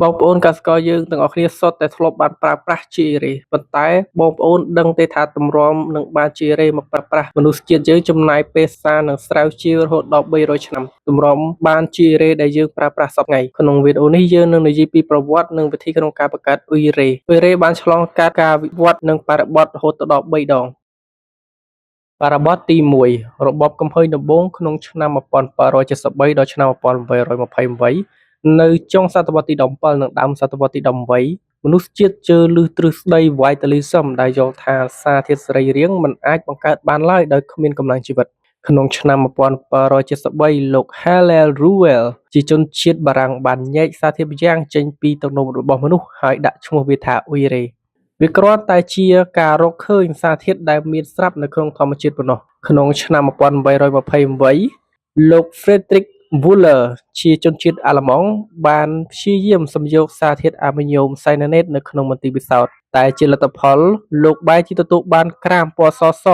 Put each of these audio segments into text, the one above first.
បងប្អូនកសិករយើងទាំងអស់គ្នាសុទ្ធតែធ្លាប់បានប្រើប្រាស់ជីអេរ៉េប៉ុន្តែបងប្អូនដឹងទេថាទម្រាំនឹងបានជីអេរ៉េមកប្រើប្រាស់មនុស្សជាតិយើងចំណាយពេលសានិងស្រាវជ្រាវរហូតដល់300ឆ្នាំទម្រាំបានជីអេរ៉េដែលយើងប្រើប្រាស់សពថ្ងៃក្នុងវីដេអូនេះយើងនឹងនិយាយពីប្រវត្តិនិងវិធីក្នុងការបង្កើតអ៊ុយរ៉េបានឆ្លងកាត់ការវិវត្តនិងបរិបទរហូតដល់3ដងបរិបទទី1របបកំផុយដំបូងក្នុងឆ្នាំ1773ដល់ឆ្នាំ1828នៅចុងសតវត្សទី17និងដើមសតវត្សទី18មនុស្សជាតិជឿឮទ្រឹស្ដី Vitalism ដែលយល់ថាសារធាតុសរីរាង្គមិនអាចបង្កើតបានឡើយដោយគ្មានកម្លាំងជីវិតក្នុងឆ្នាំ1773លោក Halil Ruel ជាជនជាតិបារាំងបានញែកសារធាតុម្យ៉ាងចេញពីទំនប់របស់មនុស្សហើយដាក់ឈ្មោះវាថាអ៊ុយរ៉េវាគ្រាន់តែជាការរកឃើញសារធាតុដែលមានស្រាប់នៅក្នុងធម្មជាតិប៉ុណ្ណោះក្នុងឆ្នាំ1828លោក Friedrich Wöhler ជាជនជាតិអាល្លឺម៉ង់បានព្យាយាមសំយោគសារធាតុអាម៉ូញ៉ូមសៃណាណេតនៅក្នុងមន្ទីរពិសោធន៍តែជាលទ្ធផលលោកបែរជាទទួលបានក្រាមពណ៌ស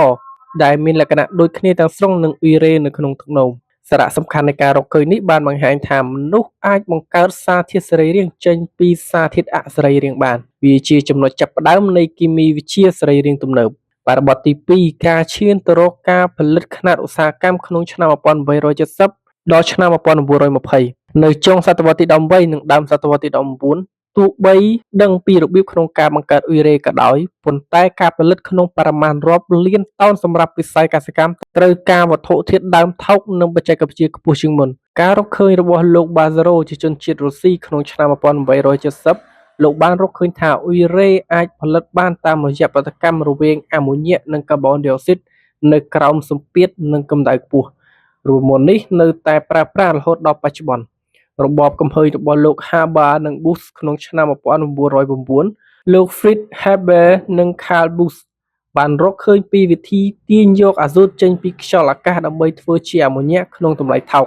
ដែលមានលក្ខណៈដូចគ្នាទាំងស្រុងនឹងអ៊ុយរ៉េនៅក្នុងទឹកនោមសារៈសំខាន់នៃការរកឃើញនេះបានបង្ហាញថាមនុស្សអាចបង្កើតសារធាតុសរីរាង្គចេញពីសារធាតុអសរីរាង្គបានវាជាចំណុចចាប់ផ្ដើមនៃគីមីវិទ្យាសរីរាង្គទំនើបបរិបទទី2ការឈានទៅរកការផលិតខ្នាតឧស្សាហកម្មក្នុងឆ្នាំ1870ដល់ឆ្នាំ1920នៅចុងសតវត្សទី18និងដើមសតវត្សទី19ទោះបីដឹងពីរបៀបក្នុងការបង្កើតអ៊ុយរ៉េក៏ដោយប៉ុន្តែការផលិតក្នុងបរិមាណរាប់លានតោនសម្រាប់វិស័យកសិកម្មត្រូវការវត្ថុធាតុដើមថោកនិងបច្ចេកវិទ្យាខ្ពស់ជាងមុនការរកឃើញរបស់លោក Bazarov ជាជនជាតិរុស្ស៊ីក្នុងឆ្នាំ1870លោកបានរកឃើញថាអ៊ុយរ៉េអាចផលិតបានតាមរយៈប្រតិកម្មរវាងអាម៉ូញ៉ានិងកាបូនឌីអុកស៊ីតនៅក្រោមសម្ពាធនិងកម្ដៅខ្ពស់រួមមុននេះនៅតែប្រើប្រាស់រហូតដល់បច្ចុប្បន្នរបបកំហើញរបស់លោក Haber និង Bush ក្នុងឆ្នាំ1909លោក Fritz Haber និង Carl Busch បានរកឃើញពីវិធីទាញយកអាសូតចេញពីខ្យល់អាកាសដើម្បីធ្វើជាអាម៉ូញ៉ាក្នុងតម្លៃថោក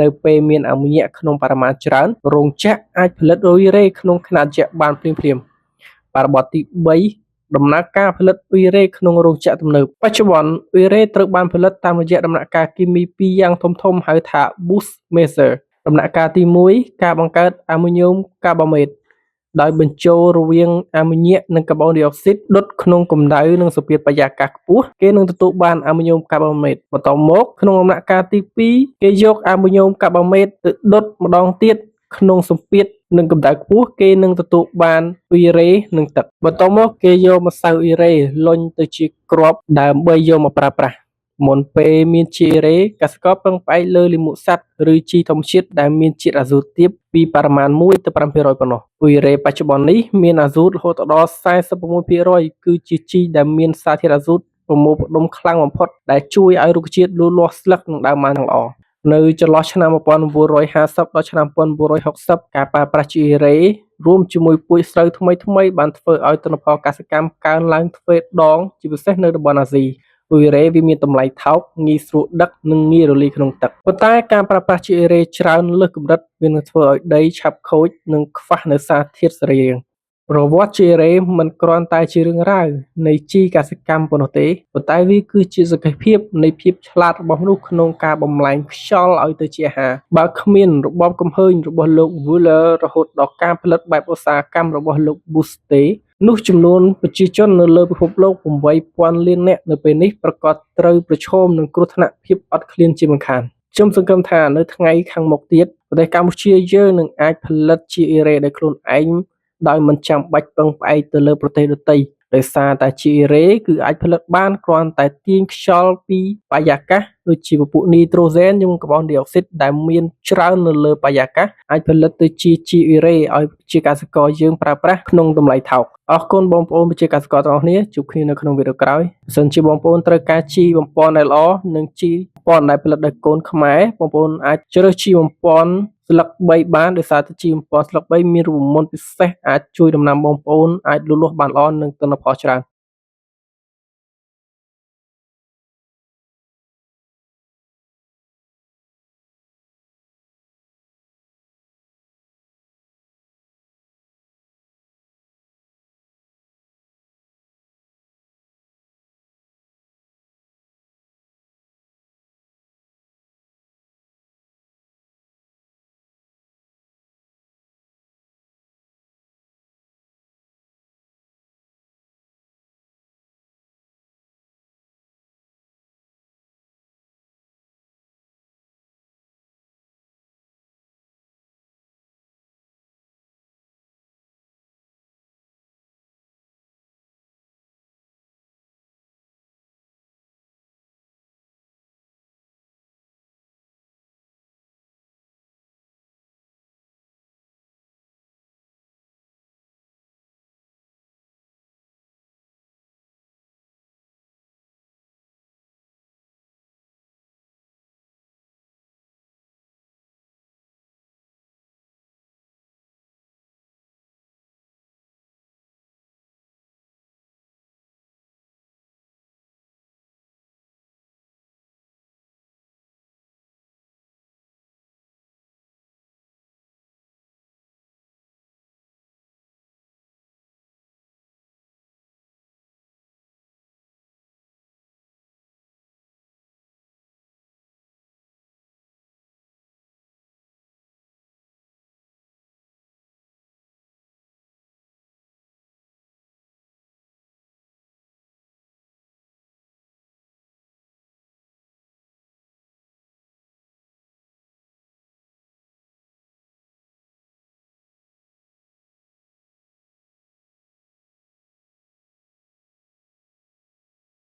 នៅពេលមានអាម៉ូញ៉ាក្នុងបរិមាណច្រើនរោងចក្រអាចផលិតអ៊ុយរ៉េក្នុងខ្នាតយក្សបានភ្លាមៗបរិបទទី3ដំណើរការផលិតអ៊ុយរ៉េក្នុងរោងចក្រទំនើបបច្ចុប្បន្នអ៊ុយរ៉េត្រូវបានផលិតតាមរយៈដំណាក់កាលគីមីពីរយ៉ាងធំៗហៅថា Busch Messer ដំណាក់កាលទី1ការបង្កើតអាម៉ូញ៉ូមកាបាមេតដោយបញ្ចូលរវាងអាម៉ូញ៉ានិងកាបូនឌីអុកស៊ីតដុតក្នុងកម្ដៅនិងសម្ពាធបរិយាកាសខ្ពស់គេនឹងទទួលបានអាម៉ូញ៉ូមកាបាមេតបន្តមកក្នុងដំណាក់កាលទី2គេយកអាម៉ូញ៉ូមកាបាមេតទៅដុតម្ដងទៀតក្នុងសម្ពាធនិងកម្ដៅខ្ពស់គេនឹងទទួលបានអ៊ុយរ៉េនិងទឹកបន្តមកគេយកម្សៅអ៊ុយរ៉េលុញទៅជាគ្រាប់ដើម្បីយកមកប្រើប្រាស់មុនពេលមានជីអេរ៉េកសិករពឹងផ្អែកលើលាមកសត្វឬជីធម្មជាតិដែលមានជាតិអាសូតទាបពីបរិមាណ1ទៅ5%ប៉ុណ្ណោះអ៊ុយរ៉េបច្ចុប្បន្ននេះមានអាសូតរហូតដល់46%គឺជាជីដែលមានសារធាតុអាសូតប្រមូលផ្ដុំខ្លាំងបំផុតដែលជួយឲ្យរុក្ខជាតិលូតលាស់ស្លឹកនិងដើមបានយ៉ាងល្អនៅចន្លោះឆ្នាំ1950ដល់ឆ្នាំ1960ការប្រើប្រាស់ជីអេរ៉េរួមជាមួយពូជស្រូវថ្មីបានធ្វើឲ្យទិន្នផលកសិកម្មកើនឡើងទ្វេដងជាពិសេសនៅតំបន់អាស៊ីអ៊ុយរ៉េវាមានតម្លៃថោកងាយស្រួលដឹកនិងងាយរលាយក្នុងទឹកប៉ុន្តែការប្រើប្រាស់ជីអេរ៉េច្រើនលើសកម្រិតវានឹងធ្វើឲ្យដីឆាប់ខូចនិងខ្វះនូវសារធាតុសរីរាង្គប្រវត្តិជីអេរ៉េមិនគ្រាន់តែជារឿងរ៉ាវនៃជីកសិកម្មប៉ុណ្ណោះទេប៉ុន្តែវាគឺជាសក្ខីភាពនៃភាពឆ្លាតរបស់មនុស្សក្នុងការបំលែងខ្យល់ឲ្យទៅជាអាហារបើគ្មានរបបកំហើញរបស់លោក Wöhler រហូតដល់ការផលិតបែបឧស្សាហកម្មរបស់លោក Busch ទេនោះចំនួនប្រជាជននៅលើពិភពលោក 8,000 លាននាក់នៅពេលនេះប្រកាសត្រូវប្រឈមនឹងគ្រោះថ្នាក់ភាពអត់ឃ្លានជាមិនខានខ្ញុំសង្ឃឹមថានៅថ្ងៃខាងមុខទៀតប្រទេសកម្ពុជាយើងនឹងអាចផលិតជីអេរ៉េដោយខ្លួនឯងដោយមិនចាំបាច់ពឹងផ្អែកទៅលើប្រទេសដទៃដោយសារតែជីអេរ៉េគឺអាចផលិតបានគ្រាន់តែទាញខ្យល់ពីបរិយាកាសដូចជាពពួកនីត្រូហ្សែននិងកាបូនឌីអុកស៊ីតដែលមានច្រើននៅលើបរិយាកាសអាចផលិតទៅជាជីអេរ៉េឲ្យជាកសិករយើងប្រើប្រាស់ក្នុងតម្លៃថោកអរគុណបងប្អូនប្រជាកសិករទាំងអស់គ្នាជួបគ្នានៅក្នុងវីដេអូក្រោយបើសិនជាបងប្អូនត្រូវការជីបំពន់ដែលល្អនិងជីបំពន់ដែលផលិតដោយកូនខ្មែរបងប្អូនអាចជ្រើសជីបំពន់ស្លឹក3បានដោយសារតែជីបំពន់ស្លឹក3មានរូបមន្តពិសេសអាចជួយដំណាំបងប្អូនអាចលូតលាស់បានល្អនិងទិន្នផលច្រើន